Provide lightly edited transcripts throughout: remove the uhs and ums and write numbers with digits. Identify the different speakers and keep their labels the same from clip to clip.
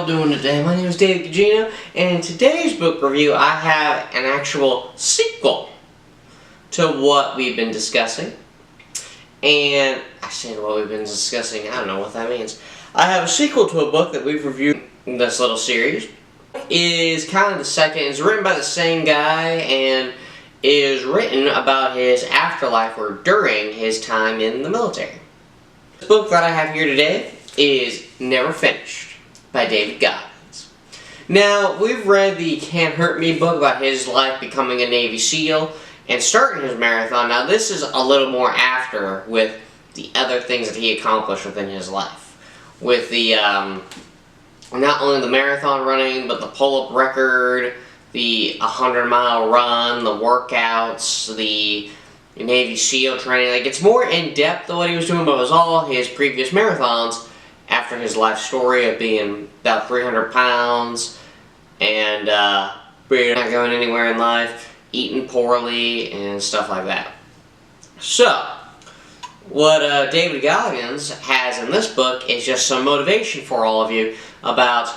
Speaker 1: doing today? My name is David Goggins, and in today's book review I have an actual sequel to what we've been discussing. And I said what we've been discussing, I don't know what that means. I have a sequel to a book that we've reviewed in this little series. It is kind of the second. It's written by the same guy and is written about his afterlife or during his time in the military. The book that I have here today is Never Finished by David Goggins. Now, we've read the Can't Hurt Me book about his life becoming a Navy SEAL and starting his marathon. Now, this is a little more after with the other things that he accomplished within his life. With the, not only the marathon running, but the pull-up record, the 100-mile run, the workouts, the Navy SEAL training. Like, it's more in-depth than what he was doing, but it was all his previous marathons after his life story of being about 300 pounds and not going anywhere in life, eating poorly, and stuff like that. So, what David Goggins has in this book is just some motivation for all of you about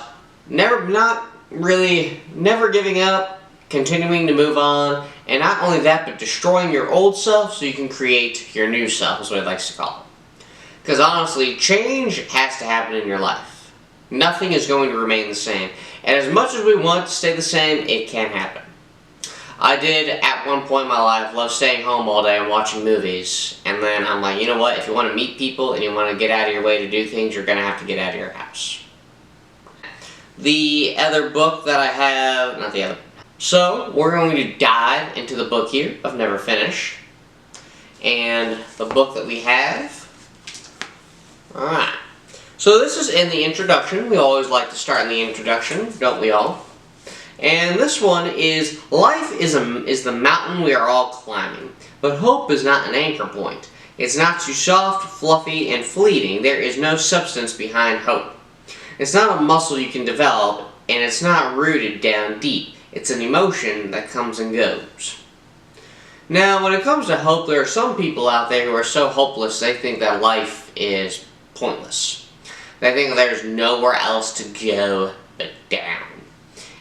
Speaker 1: never giving up, continuing to move on, and not only that, but destroying your old self so you can create your new self, is what he likes to call it. Because honestly, change has to happen in your life. Nothing is going to remain the same. And as much as we want to stay the same, it can happen. I did, at one point in my life, love staying home all day and watching movies. And then I'm like, you know what? If you want to meet people and you want to get out of your way to do things, you're going to have to get out of your house. The other book that I have, not the other. So, we're going to dive into the book here of Never Finish. And the book that we have. Alright. So this is in the introduction. We always like to start in the introduction, don't we all? And this one is, life is the mountain we are all climbing, but hope is not an anchor point. It's not too soft, fluffy, and fleeting. There is no substance behind hope. It's not a muscle you can develop, and it's not rooted down deep. It's an emotion that comes and goes. Now, when it comes to hope, there are some people out there who are so hopeless they think that life is pointless. They think there's nowhere else to go but down.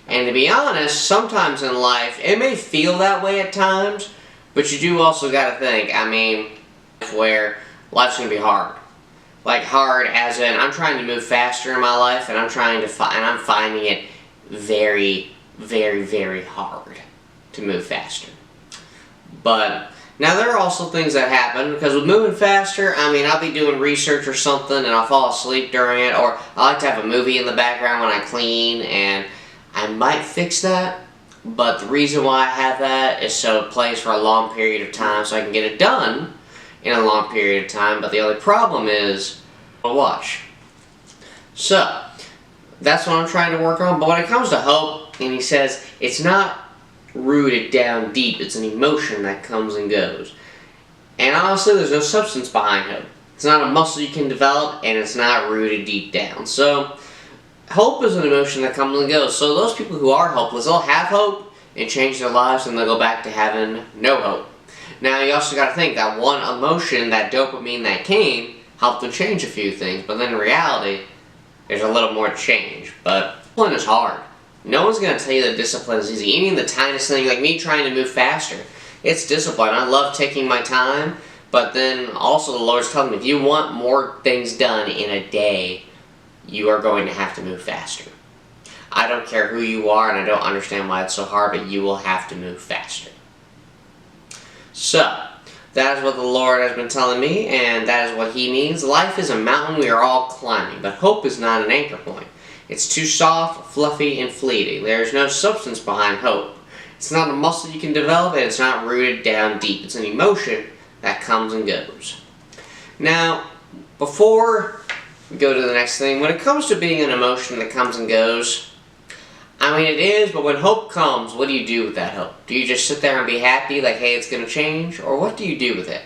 Speaker 1: And to be honest, sometimes in life, it may feel that way at times, but you do also gotta think, I mean, where life's gonna be hard. Like hard as in, I'm trying to move faster in my life, and I'm finding it very, very, very hard to move faster. But now there are also things that happen, because with moving faster, I mean, I'll be doing research or something and I'll fall asleep during it, or I like to have a movie in the background when I clean, and I might fix that, but the reason why I have that is so it plays for a long period of time so I can get it done in a long period of time, but the only problem is I'll watch. So, that's what I'm trying to work on, but when it comes to hope, and he says, it's not rooted down deep, it's an emotion that comes and goes. And honestly, there's no substance behind hope. It's not a muscle you can develop, and it's not rooted deep down. So, hope is an emotion that comes and goes. So those people who are hopeless, they'll have hope and change their lives, and they'll go back to having no hope. Now, you also got to think that one emotion, that dopamine that came, helped them change a few things. But then in reality, there's a little more to change. But discipline is hard. No one's going to tell you that discipline is easy. Even the tiniest thing, like me trying to move faster, it's discipline. I love taking my time, but then also the Lord's telling me, if you want more things done in a day, you are going to have to move faster. I don't care who you are, and I don't understand why it's so hard, but you will have to move faster. So, that is what the Lord has been telling me, and that is what He means. Life is a mountain we are all climbing, but hope is not an anchor point. It's too soft, fluffy, and fleeting. There is no substance behind hope. It's not a muscle you can develop, and it's not rooted down deep. It's an emotion that comes and goes. Now, before we go to the next thing, when it comes to being an emotion that comes and goes, I mean, it is, but when hope comes, what do you do with that hope? Do you just sit there and be happy, like, hey, it's going to change? Or what do you do with it?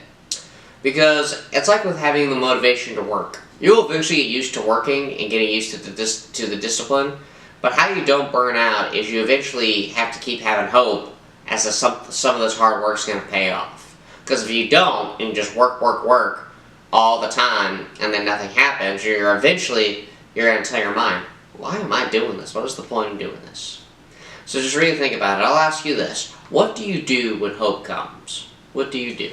Speaker 1: Because it's like with having the motivation to work. You'll eventually get used to working and getting used to the discipline, but how you don't burn out is you eventually have to keep having hope as some of this hard work is going to pay off. Because if you don't, and just work all the time, and then nothing happens, you're going to tell your mind, why am I doing this? What is the point of doing this? So just really think about it. I'll ask you this. What do you do when hope comes? What do you do?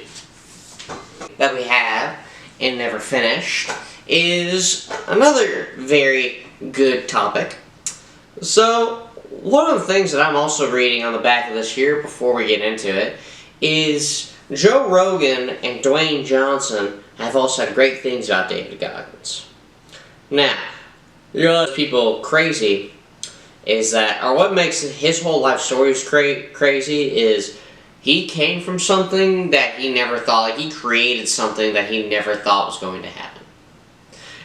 Speaker 1: That we have in Never Finished is another very good topic. So, one of the things that I'm also reading on the back of this here before we get into it is Joe Rogan and Dwayne Johnson have all said great things about David Goggins. Now, you know, people crazy is that, or what makes his whole life stories crazy is he came from something that he never thought, like he created something that he never thought was going to happen.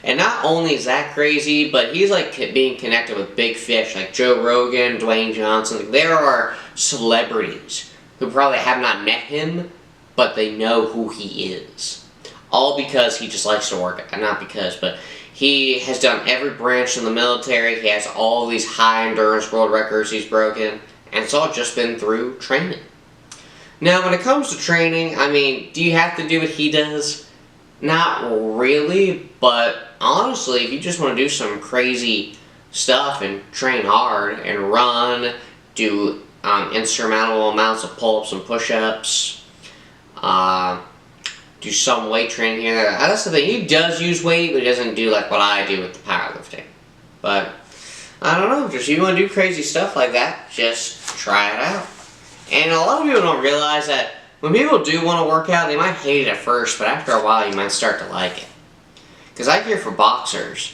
Speaker 1: And not only is that crazy, but he's like being connected with big fish like Joe Rogan, Dwayne Johnson. There are celebrities who probably have not met him, but they know who he is. All because he just likes to work, not because, but he has done every branch in the military. He has all these high endurance world records he's broken, and it's all just been through training. Now, when it comes to training, I mean, do you have to do what he does? Not really, but honestly, if you just want to do some crazy stuff and train hard and run, do insurmountable amounts of pull-ups and push-ups, do some weight training here. That's the thing. He does use weight, but he doesn't do like what I do with the powerlifting. But I don't know. Just you want to do crazy stuff like that, just try it out. And a lot of people don't realize that when people do want to work out, they might hate it at first, but after a while, you might start to like it. Because I hear for boxers,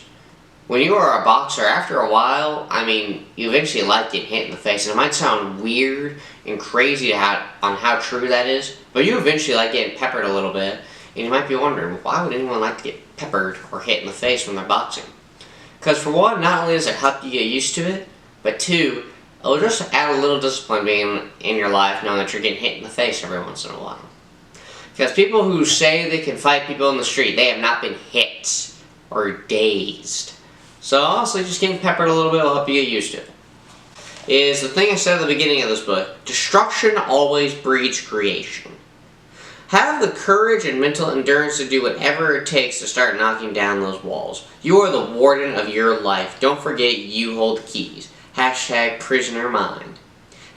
Speaker 1: when you are a boxer, after a while, I mean, you eventually like getting hit in the face. And it might sound weird and crazy on how true that is, but you eventually like getting peppered a little bit. And you might be wondering, why would anyone like to get peppered or hit in the face when they're boxing? Because for one, not only does it help you get used to it, but two, it'll just add a little discipline being in your life, knowing that you're getting hit in the face every once in a while. Because people who say they can fight people in the street, they have not been hit or dazed. So honestly, just getting peppered a little bit will help you get used to it. Is the thing I said at the beginning of this book, destruction always breeds creation. Have the courage and mental endurance to do whatever it takes to start knocking down those walls. You are the warden of your life. Don't forget you hold the keys. Hashtag prisoner mind.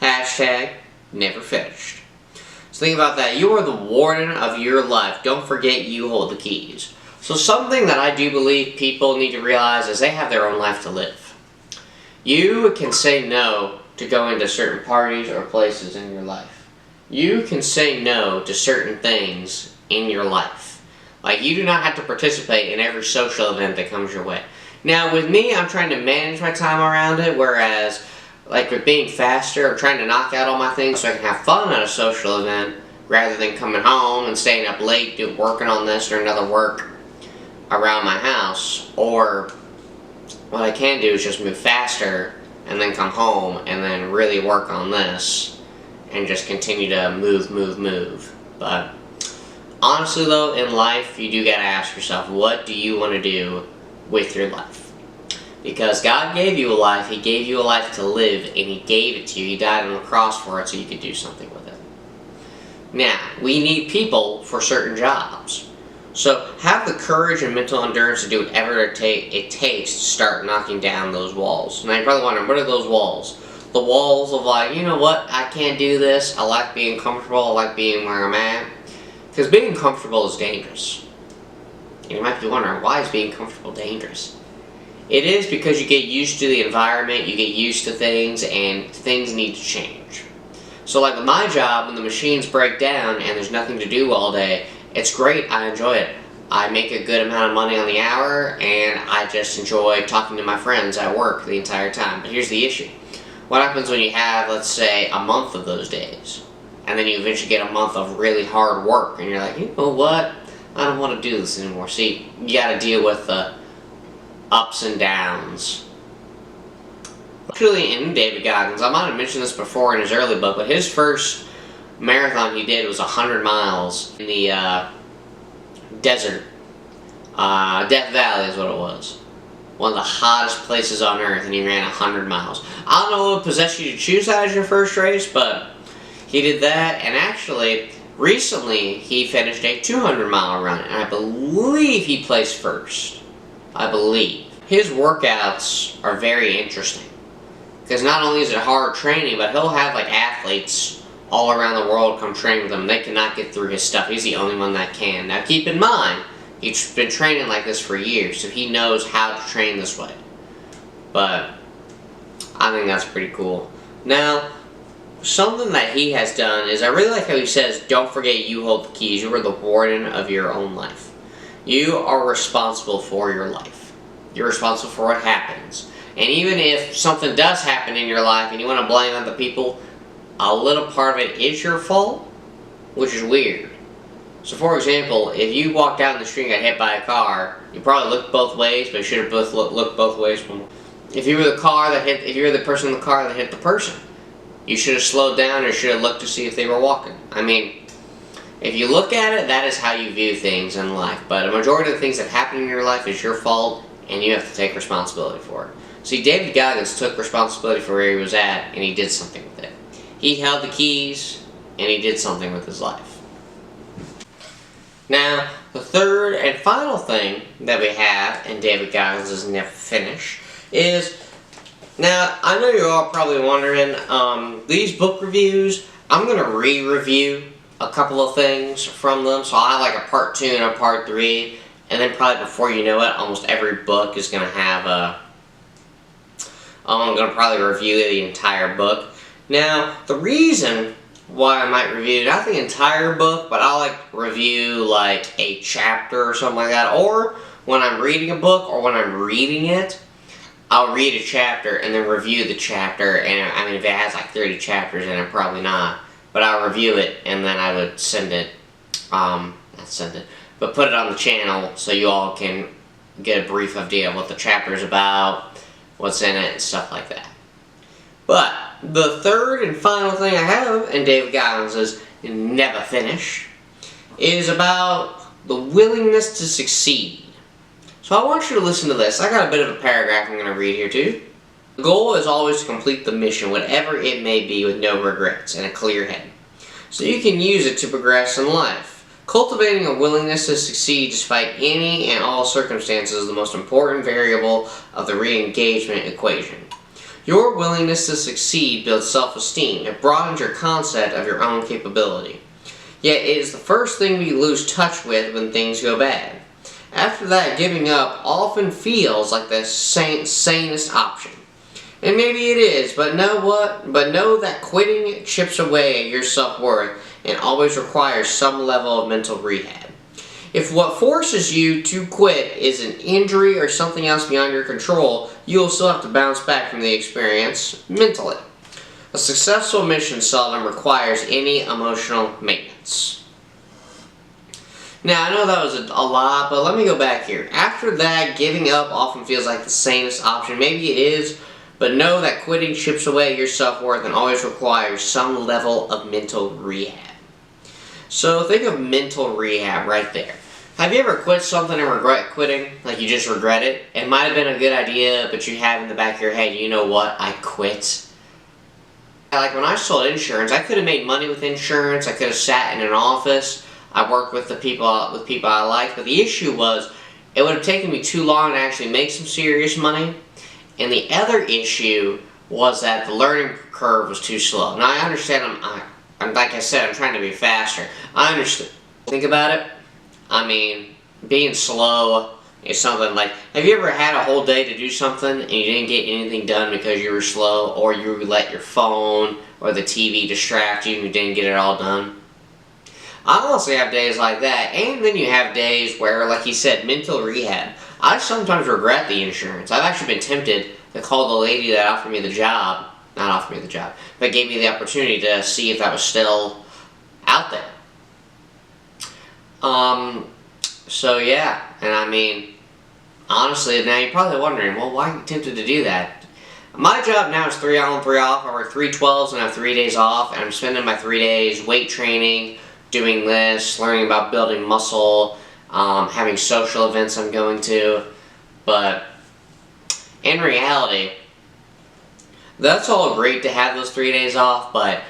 Speaker 1: Hashtag never finished. So think about that. You are the warden of your life. Don't forget you hold the keys. So something that I do believe people need to realize is they have their own life to live. You can say no to going to certain parties or places in your life. You can say no to certain things in your life. Like, you do not have to participate in every social event that comes your way. Now, with me, I'm trying to manage my time around it, whereas, like with being faster, I'm trying to knock out all my things so I can have fun at a social event, rather than coming home and staying up late, working on this or another work around my house. Or, what I can do is just move faster, and then come home, and then really work on this, and just continue to move. But honestly though, in life, you do gotta ask yourself, what do you want to do with your life? Because God gave you a life, He gave you a life to live, and He gave it to you. He died on the cross for it so you could do something with it. Now, we need people for certain jobs. So have the courage and mental endurance to do whatever it takes to start knocking down those walls. Now you're probably wondering, what are those walls? The walls of like, you know what, I can't do this, I like being comfortable, I like being where I'm at. Because being comfortable is dangerous. And you might be wondering, why is being comfortable dangerous? It is because you get used to the environment, you get used to things, and things need to change. So like with my job, when the machines break down and there's nothing to do all day, it's great, I enjoy it. I make a good amount of money on the hour, and I just enjoy talking to my friends at work the entire time. But here's the issue. What happens when you have, let's say, a month of those days? And then you eventually get a month of really hard work, and you're like, you know what? I don't want to do this anymore. See, you gotta deal with the ups and downs. Actually, in David Goggins, I might have mentioned this before in his early book, but his first marathon he did was 100 miles in the desert. Death Valley is what it was. One of the hottest places on earth, and he ran 100 miles. I don't know what possessed you to choose that as your first race, but he did that, and actually, recently, he finished a 200-mile run, and I believe he placed first. I believe. his workouts are very interesting. Because not only is it hard training, but he'll have like athletes all around the world come train with him. They cannot get through his stuff. He's the only one that can. Now keep in mind, he's been training like this for years, so he knows how to train this way. But I think that's pretty cool. Now, something that he has done is, I really like how he says, don't forget you hold the keys. You are the warden of your own life. You are responsible for your life. You're responsible for what happens. And even if something does happen in your life and you want to blame other people, a little part of it is your fault, which is weird. So for example, if you walked down the street and got hit by a car, you probably looked both ways, but you should have both looked both ways. If you were the person in the car that hit the person, you should have slowed down or should have looked to see if they were walking. I mean, if you look at it, that is how you view things in life. But a majority of the things that happen in your life is your fault, and you have to take responsibility for it. See, David Goggins took responsibility for where he was at, and he did something with it. He held the keys, and he did something with his life. Now, the third and final thing that we have in David Goggins' Never Finish is, now, I know you're all probably wondering, these book reviews, I'm going to re-review a couple of things from them, so I'll have like a part 2 and a part 3, and then probably before you know it, almost every book is going to have a... I'm going to probably review the entire book. Now, the reason why I might review not the entire book, but I'll like review like a chapter or something like that, or when I'm reading a book or when I'm reading it, I'll read a chapter and then review the chapter. And I mean, if it has like 30 chapters in it, probably not, but I'll review it and then I would but put it on the channel so you all can get a brief idea of what the chapter is about, what's in it, and stuff like that. But the third and final thing I have in David Goggins' Never Finish is about the willingness to succeed. So I want you to listen to this. I got a bit of a paragraph I'm going to read here too. The goal is always to complete the mission, whatever it may be, with no regrets and a clear head, so you can use it to progress in life. Cultivating a willingness to succeed despite any and all circumstances is the most important variable of the re-engagement equation. Your willingness to succeed builds self-esteem. It broadens your concept of your own capability. Yet it is the first thing we lose touch with when things go bad. After that, giving up often feels like the sanest option. And maybe it is, but know what? But know that quitting chips away at your self-worth and always requires some level of mental rehab. If what forces you to quit is an injury or something else beyond your control, you will still have to bounce back from the experience mentally. A successful mission seldom requires any emotional maintenance. Now, I know that was a lot, but let me go back here. After that, giving up often feels like the sanest option. Maybe it is, but know that quitting chips away at your self-worth and always requires some level of mental rehab. So think of mental rehab right there. Have you ever quit something and regret quitting? Like you just regret it? It might have been a good idea, but you have in the back of your head, you know what, I quit. Like when I sold insurance, I could have made money with insurance. I could have sat in an office. I worked with the people I liked, but the issue was it would have taken me too long to actually make some serious money. And the other issue was that the learning curve was too slow. Now I understand, I'm like I said, I'm trying to be faster. I understand. Think about it. I mean, being slow is something like, have you ever had a whole day to do something and you didn't get anything done because you were slow, or you let your phone or the TV distract you and you didn't get it all done? I honestly have days like that, and then you have days where, like he said, mental rehab. I sometimes regret the insurance. I've actually been tempted to call the lady that offered me the job, not offered me the job, but gave me the opportunity to see if that was still out there. So yeah, and I mean, honestly, now you're probably wondering, well, why are you tempted to do that? My job now is 3 on, 3 off. I work 3 12s and I have 3 days off, and I'm spending my 3 days weight training, doing this, learning about building muscle, having social events I'm going to. But in reality, that's all great to have those 3 days off, but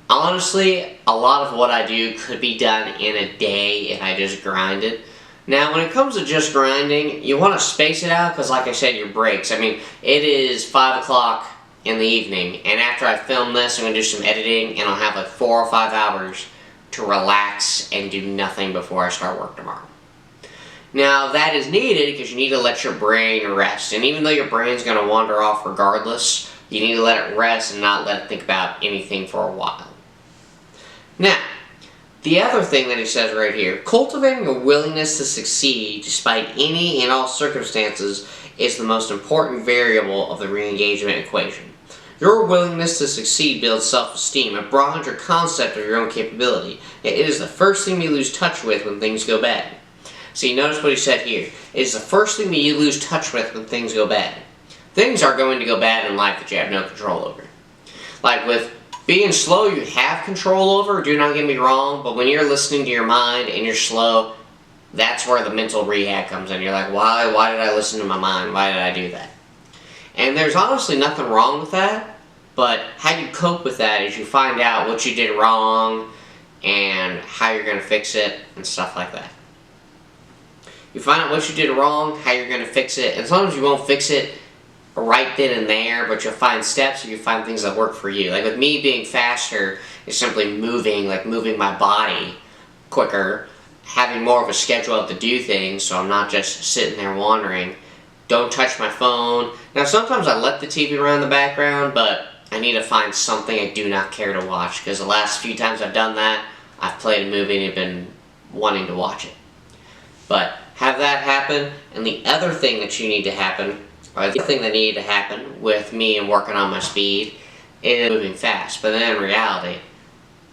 Speaker 1: honestly, a lot of what I do could be done in a day if I just grinded. Now, when it comes to just grinding, you want to space it out because, like I said, your breaks. I mean, it is 5 o'clock in the evening, and after I film this, I'm going to do some editing, and I'll have like 4 or 5 hours to relax and do nothing before I start work tomorrow. Now, that is needed because you need to let your brain rest, and even though your brain's going to wander off regardless, you need to let it rest and not let it think about anything for a while. Now, the other thing that he says right here, cultivating a willingness to succeed despite any and all circumstances is the most important variable of the re-engagement equation. Your willingness to succeed builds self-esteem, a broader concept of your own capability. Yet it is the first thing you lose touch with when things go bad. See, notice what he said here. It is the first thing that you lose touch with when things go bad. Things are going to go bad in life that you have no control over. Like with being slow, you have control over, do not get me wrong, but when you're listening to your mind and you're slow, that's where the mental rehab comes in. You're like, why did I listen to my mind? Why did I do that? And there's honestly nothing wrong with that, but how you cope with that is you find out what you did wrong and how you're going to fix it and stuff like that. You find out what you did wrong, how you're going to fix it, and sometimes you won't fix it right then and there, but you'll find steps and you find things that work for you. Like with me being faster is simply moving my body quicker, having more of a schedule to do things so I'm not just sitting there wandering. Don't touch my phone. Now sometimes I let the TV run in the background, but I need to find something I do not care to watch because the last few times I've done that, I've played a movie and have been wanting to watch it. But have that happen, and the other thing that you need to happen, or the thing that needed to happen with me and working on my speed, is moving fast. But then in reality,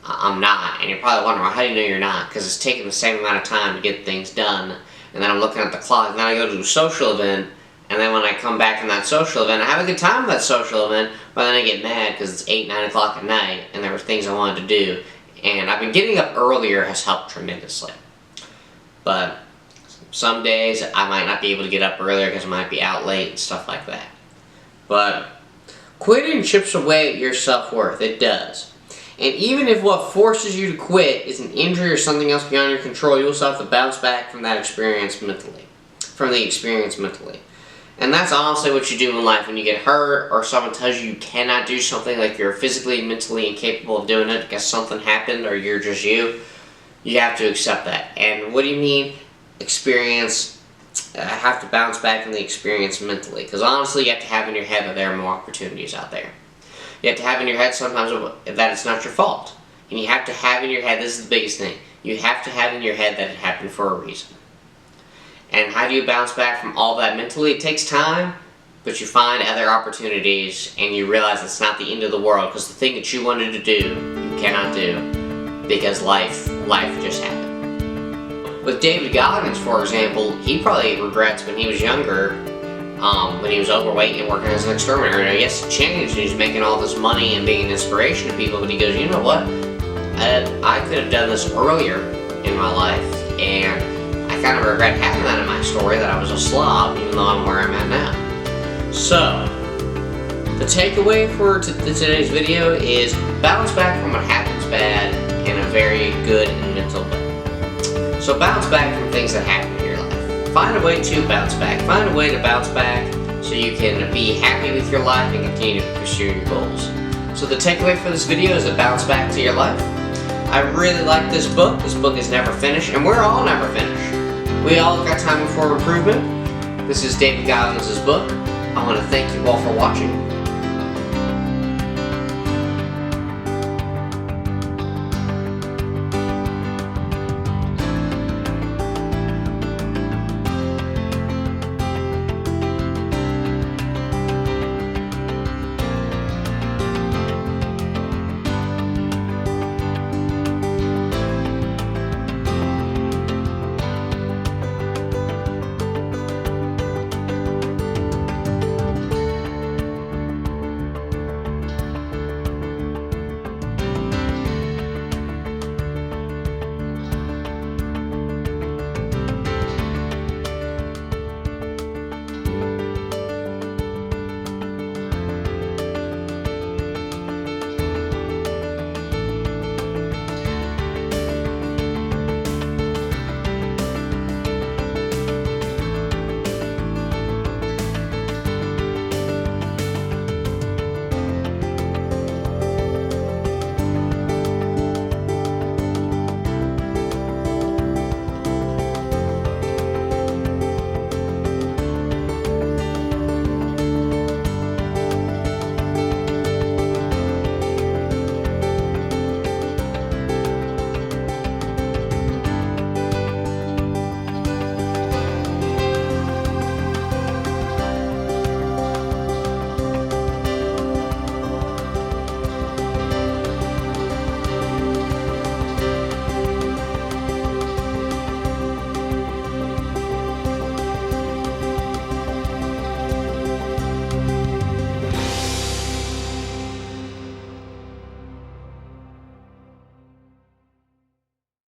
Speaker 1: I'm not. And you're probably wondering, well, how do you know you're not? Because it's taking the same amount of time to get things done. And then I'm looking at the clock, and then I go to a social event, and then when I come back from that social event, I have a good time at that social event, but then I get mad because it's 8, 9 o'clock at night, and there were things I wanted to do. And I've been getting up earlier has helped tremendously. But some days I might not be able to get up earlier because I might be out late and stuff like that. But quitting chips away at your self-worth. It does. And even if what forces you to quit is an injury or something else beyond your control, you'll still have to bounce back from that experience mentally. And that's honestly what you do in life when you get hurt or someone tells you cannot do something, like you're physically and mentally incapable of doing it because something happened or you're just you. You have to accept that. And what do you mean? Experience, I have to bounce back from the experience mentally, because honestly you have to have in your head that there are more opportunities out there. You have to have in your head sometimes that it's not your fault, and you have to have in your head, this is the biggest thing, you have to have in your head that it happened for a reason. And how do you bounce back from all that mentally? It takes time, but you find other opportunities and you realize it's not the end of the world, because the thing that you wanted to do, you cannot do because life just happened. With David Goggins, for example, he probably regrets when he was younger, when he was overweight and working as an exterminator. Now, yes, it changed, and he's making all this money and being an inspiration to people, but he goes, you know what? I could have done this earlier in my life, and I kind of regret having that in my story, that I was a slob, even though I'm where I'm at now. So, the takeaway for today's video is bounce back from what happens bad in a very good and mental way. So bounce back from things that happen in your life. Find a way to bounce back. Find a way to bounce back so you can be happy with your life and continue to pursue your goals. So the takeaway for this video is to bounce back to your life. I really like this book. This book is never finished, and we're all never finished. We all got time for improvement. This is David Goggins' book. I want to thank you all for watching.